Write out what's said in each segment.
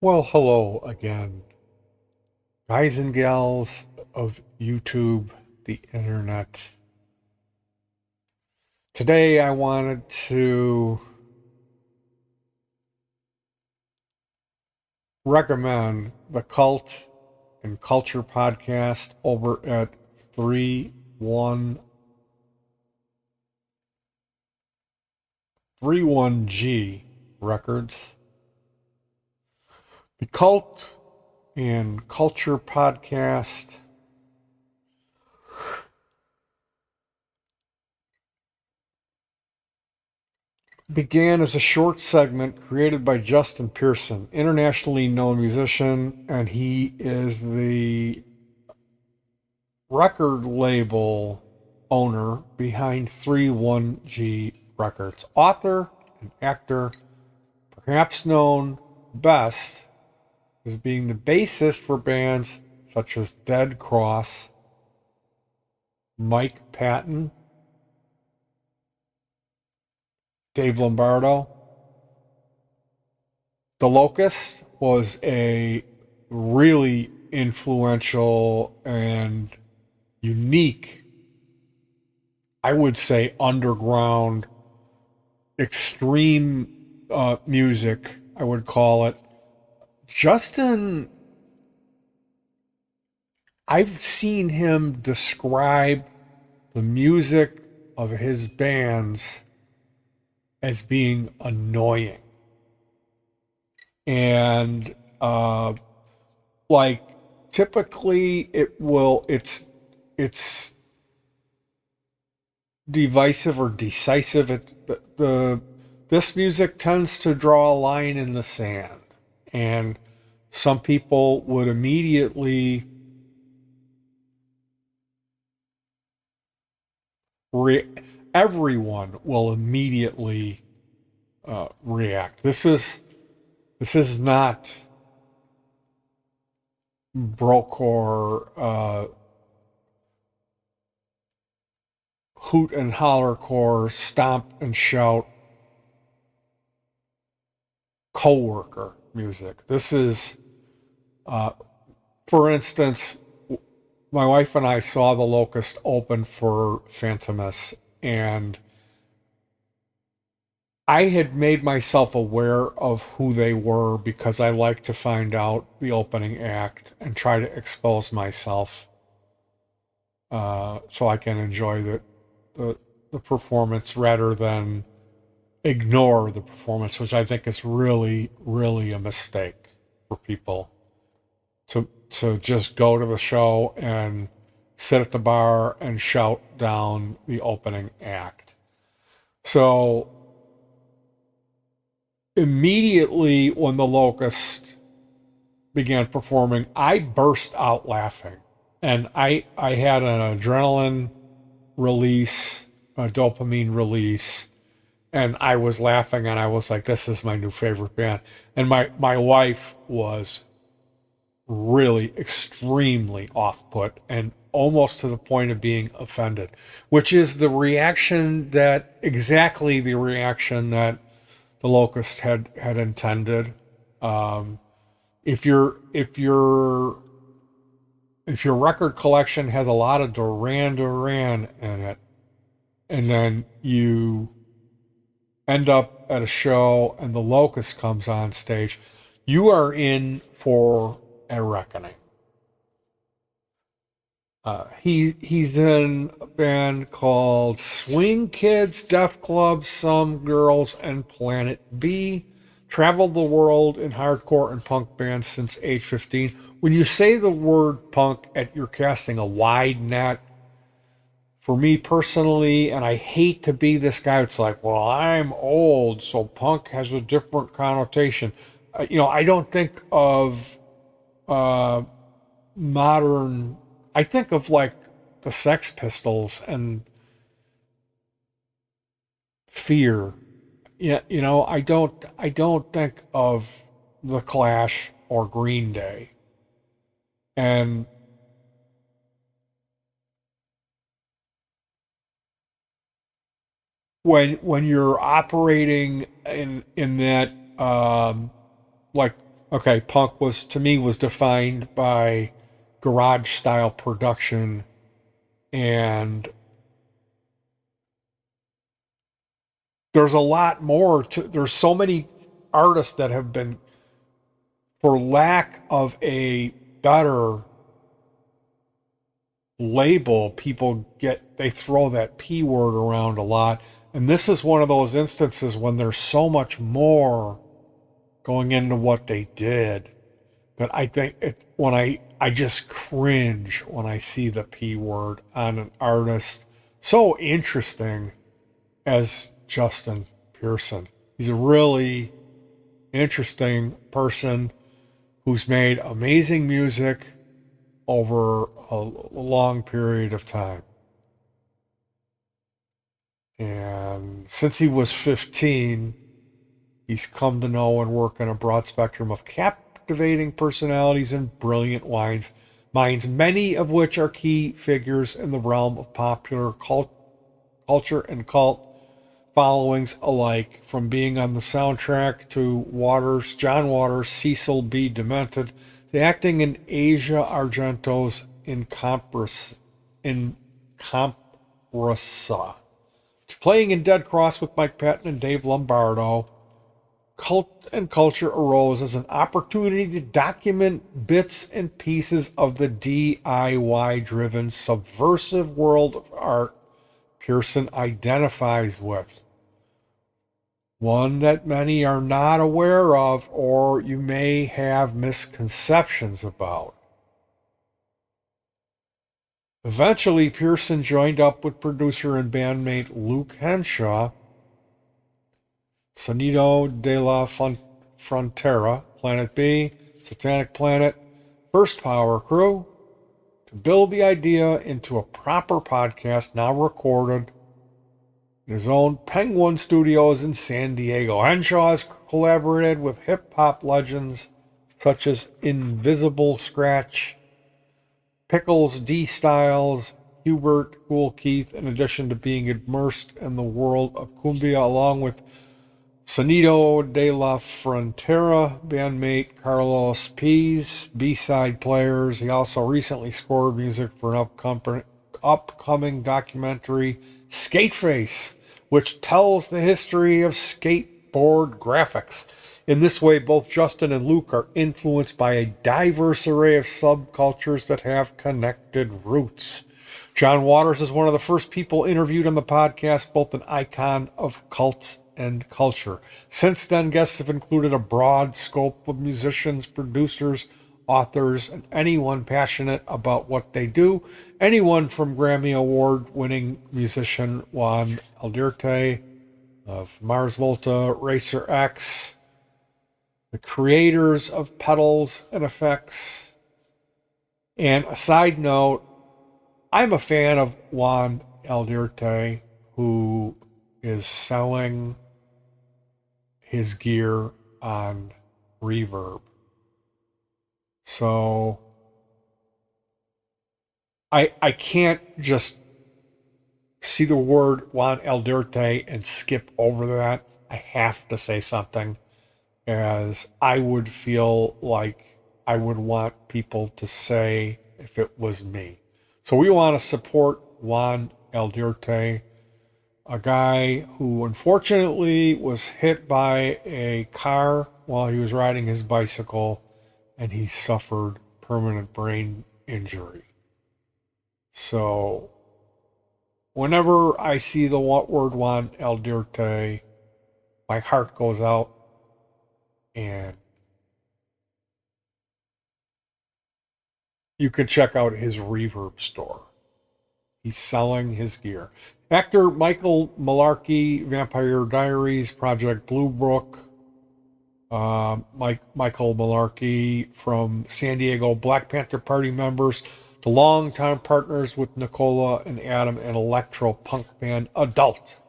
Well, hello again, guys and gals of YouTube, the internet. Today I wanted to recommend the Cult and Culture podcast over at 31G Records. The Cult and Culture podcast began as a short segment created by Justin Pearson, internationally known musician, and he is the record label owner behind 31G Records. Author and actor, perhaps known best as being the bassist for bands such as Dead Cross, Mike Patton, Dave Lombardo. The Locust was a really influential and unique, I would say, underground, extreme music, I would call it. Justin, I've seen him describe the music of his bands as being annoying. And like typically it's divisive or decisive. This music tends to draw a line in the sand, and some people would immediately everyone will immediately react. This is not brokecore hoot and holler core, stomp and shout coworker music. This is, for instance, my wife and I saw The Locust open for Phantomus, and I had made myself aware of who they were because I like to find out the opening act and try to expose myself so I can enjoy the performance rather than ignore the performance, which I think is really, really a mistake for people to just go to the show and sit at the bar and shout down the opening act. So immediately when the Locust began performing, I burst out laughing. And I had an adrenaline release, a dopamine release, and I was laughing and I was like, this is my new favorite band. And my wife was really extremely off-put and almost to the point of being offended, which is exactly the reaction that the Locust had intended. If your record collection has a lot of Duran Duran in it, and then you end up at a show and the Locust comes on stage, you are in for a reckoning. He's in a band called Swing Kids, Deaf Club, Some Girls, and Planet B. Traveled the world in hardcore and punk bands since age 15. When you say the word punk, you're casting a wide net. For me personally, and I hate to be this guy, it's like, well, I'm old, so punk has a different connotation. I don't think of modern. I think of like the Sex Pistols and Fear. Yeah, I don't think of the Clash or Green Day. And when you're operating in that like Okay, punk was, to me, was defined by garage style production, and there's a lot more to, there's so many artists that have been, for lack of a better label, they throw that P word around a lot. And this is one of those instances when there's so much more going into what they did. But I think I just cringe when I see the P word on an artist so interesting as Justin Pearson. He's a really interesting person who's made amazing music over a long period of time. And since he was 15, he's come to know and work in a broad spectrum of captivating personalities and brilliant minds, many of which are key figures in the realm of popular culture and cult followings alike, from being on the soundtrack to John Waters' Cecil B. Demented, to acting in Asia Argento's Incomparsa, to playing in Dead Cross with Mike Patton and Dave Lombardo. Cult and Culture arose as an opportunity to document bits and pieces of the DIY-driven subversive world of art Pearson identifies with. One that many are not aware of, or you may have misconceptions about. Eventually, Pearson joined up with producer and bandmate Luke Henshaw, Sonido de la Frontera, Planet B, Satanic Planet, First Power Crew, to build the idea into a proper podcast now recorded in his own Penguin Studios in San Diego. Henshaw has collaborated with hip-hop legends such as Invisible Scratch, Pickles D. Styles, Hubert Cool Keith, in addition to being immersed in the world of cumbia, along with Sonido de la Frontera bandmate Carlos Pease, B-side players. He also recently scored music for an upcoming documentary, Skateface, which tells the history of skateboard graphics. In this way, both Justin and Luke are influenced by a diverse array of subcultures that have connected roots. John Waters is one of the first people interviewed on the podcast, both an icon of cult and culture. Since then, guests have included a broad scope of musicians, producers, authors, and anyone passionate about what they do. Anyone from Grammy Award-winning musician Juan Aldirte of Mars Volta, Racer X, the creators of pedals and effects. And a side note, I'm a fan of Juan Aldirte, who is selling his gear on Reverb. So I can't just see the word Juan Aldirte and skip over that. I have to say something, as I would feel like I would want people to say if it was me. So we want to support Juan Aldirte, a guy who unfortunately was hit by a car while he was riding his bicycle, and he suffered permanent brain injury. So whenever I see the word Juan Aldirte, my heart goes out, and you can check out his Reverb store. He's selling his gear. Actor Michael Malarkey, Vampire Diaries, Project Blue Book. Michael Malarkey from San Diego, Black Panther Party members, to longtime partners with Nicola and Adam and electro-punk band Adult.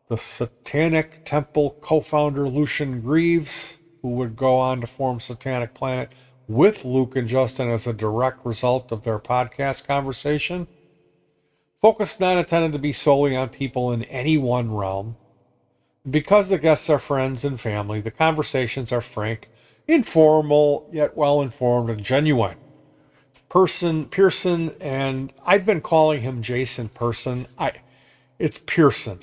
The Satanic Temple co-founder Lucian Greaves, who would go on to form Satanic Planet with Luke and Justin as a direct result of their podcast conversation. Focus not intended to be solely on people in any one realm. Because the guests are friends and family, the conversations are frank informal yet well-informed and genuine. Pearson, and I've been calling him Jason Pearson. It's Pearson.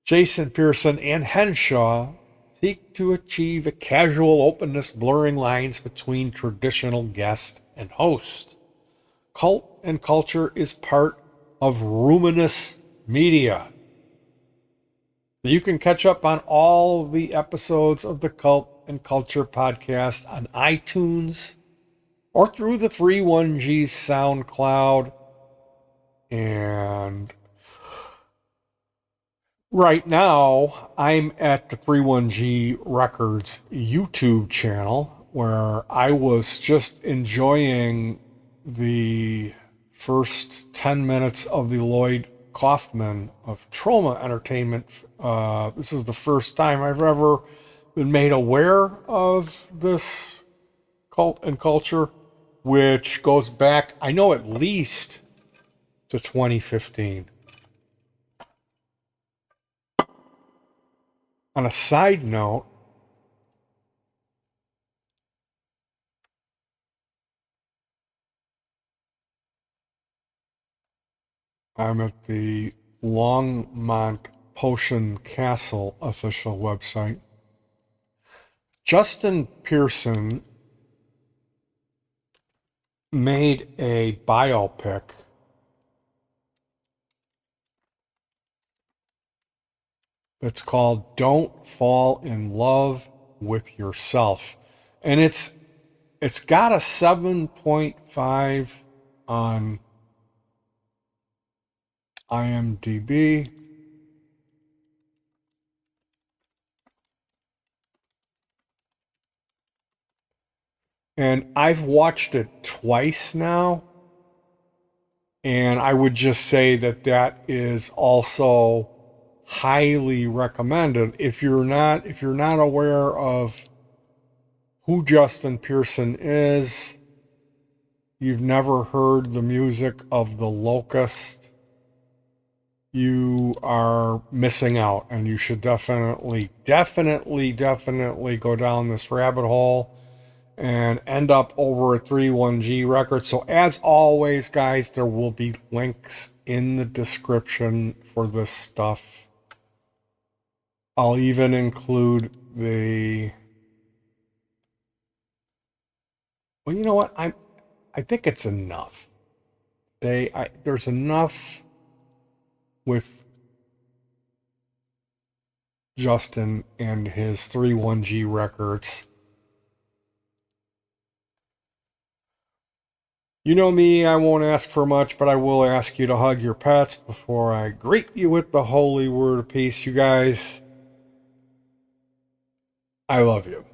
Jason Pearson and Henshaw seek to achieve a casual openness, blurring lines between traditional guest and host. Cult and culture is part of Ruminous Media. You can catch up on all the episodes of the Cult and Culture podcast on iTunes or through the 31G SoundCloud. And right now, I'm at the 31G Records YouTube channel where I was just enjoying the first 10 minutes of the Lloyd Kaufman of Trauma Entertainment. This is the first time I've ever been made aware of this Cult and Culture, which goes back, I know, at least to 2015. On a side note, I'm at the Longmont Potion Castle official website. Justin Pearson made a biopic that's called Don't Fall in Love with Yourself. And it's got a 7.5 on IMDb. And I've watched it twice now. And I would just say that that is also highly recommended. If you're not aware of who Justin Pearson is, you've never heard the music of The Locust, you are missing out, and you should definitely go down this rabbit hole and end up over at 31G Records. So as always, guys, there will be links in the description for this stuff. I'll even include well, you know what? I think it's enough. There's enough with Justin and his 31G Records. You know me, I won't ask for much, but I will ask you to hug your pets before I greet you with the holy word of peace. You guys, I love you.